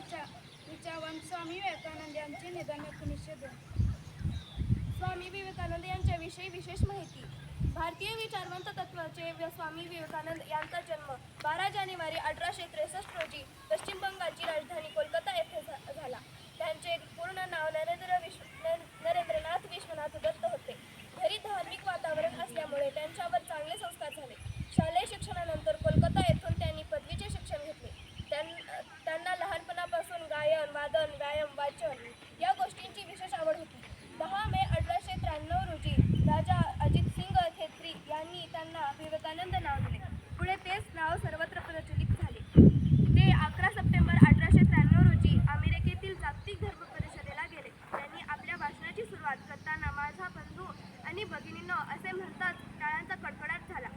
विचारवंत स्वामी विवेकानंद यांचे निधन 1902. स्वामी विवेकानंद यांच्याविषयी विशेष माहिती. भारतीय विचारवंत तत्त्वाचे स्वामी विवेकानंद यांचा जन्म 12 जानेवारी 1863 रोजी पश्चिम बंगालची राजधानी कोलकाता येथे झाला. त्यांचे पूर्ण नाव नरेंद्रनाथ विश्वनाथ दत्त होते. घरी धार्मिक वातावरण असल्यामुळे त्यांच्यावर चांगले संस्कार झाले. शालेय शिक्षणानंतर कोलकाता येथून त्यांनी पदवीचे शिक्षण घेतले. त्यांना लहानपणापासून गायन, वादन, व्यायाम, वाचन या गोष्टींची विशेष आवड होती. 10 मे 1893 रोजी राजा अजित सिंग खेत्री यांनी त्यांना विवेकानंद नाव दिले. पुढे तेच नाव सर्वत्र प्रचलित झाले. ते 11 सप्टेंबर 1893 रोजी अमेरिकेतील जागतिक धर्म परिषदेला गेले. त्यांनी आपल्या भाषणाची सुरुवात करताना माझा बंधू आणि भगिनींनो असे म्हणताच टाळ्यांचा कडकडाट झाला.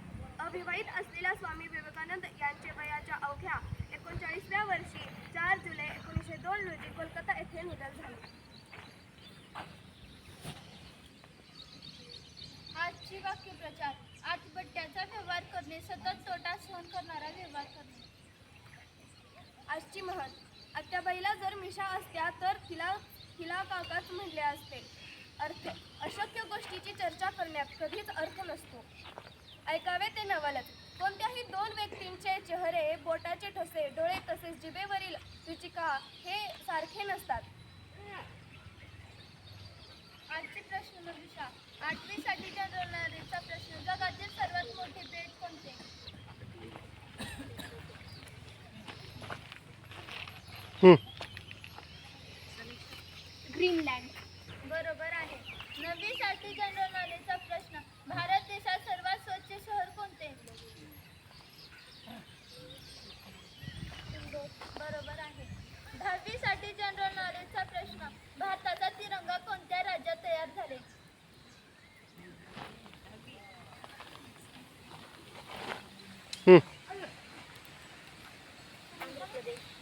अविवाहित असलेल्या स्वामी विवेकानंद यांचे वयाच्या अवघ्या 39व्या वर्षी 4 जुलै 1902 रोजी कोलकाता येथे निधन झाले. आजची वाक्यप्रचार. आठबट्ट्याचा व्यवहार करणे, सतत तोटा सहन करणारा व्यवहार करणे. आजची म्हण. आत्याबाईला जर मिशा असत्या तर तिला काकाच म्हणले असते. अर्थ. अशक्य गोष्टीची चर्चा करण्यात कधीच अर्थ नसतो. ऐकावे ते नवलच. कोणत्याही 2 व्यक्तींचे चेहरे, बोटाचे ठसे, डोळे तसेच जिभेवरील रुचिका हे सारखे नसतात. आजची प्रश्नमंजुषा. 8वी साठी जनरल नॉलेजचा प्रश्न. जगातील सर्वात मोठे बेट कोणते? ग्रीनलँड. बरोबर आहे. 9वी साठी जनरल नॉलेजचा प्रश्न. भारत देशात सर्वात स्वच्छ शहर कोणते? बरोबर आहे. 10वी साठी जनरल नॉलेजचा प्रश्न. भारताचा तिरंगा कोणत्या राज्यात तयार झाले?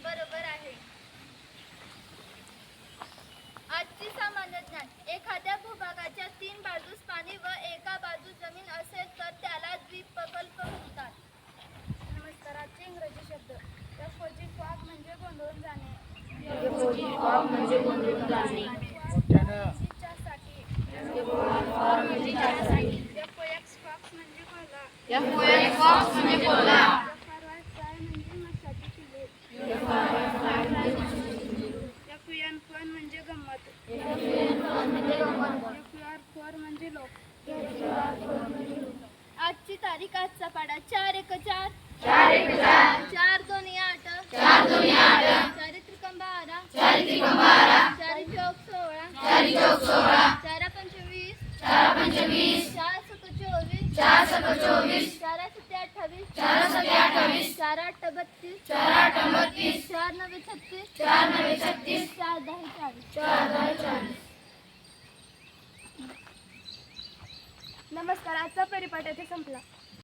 बरोबर आहे. आजची सामान्य ज्ञान. एखाद्या भूभागाच्या 3 बाजूस पाणी व एका बाजूस जमीन असेल तर त्याला द्वीपकल्प म्हणतात. नमस्कार. आजचे इंग्रजी शब्द. एफओजी फॉग म्हणजे गोंधळून जाणे. चहासाठी. एफओएक्स फॉक्स म्हणजे कोल्हा. एफआरवाय फ्राय म्हणजे मशाची पिल्ले. एफयूएन फन म्हणजे गंमत. एफयूआर फोर म्हणजे लोक. आजची तारीख. आजचा पाडा. 4 1 4 4 2 8 4 त्रिकम 12 4 चौक 16 4 पंच 20 4 सक 24 4 7 28 4 8 32 4 9 36 4 10 40. नमस्कार. आजचा परिपाठ येथे संपला.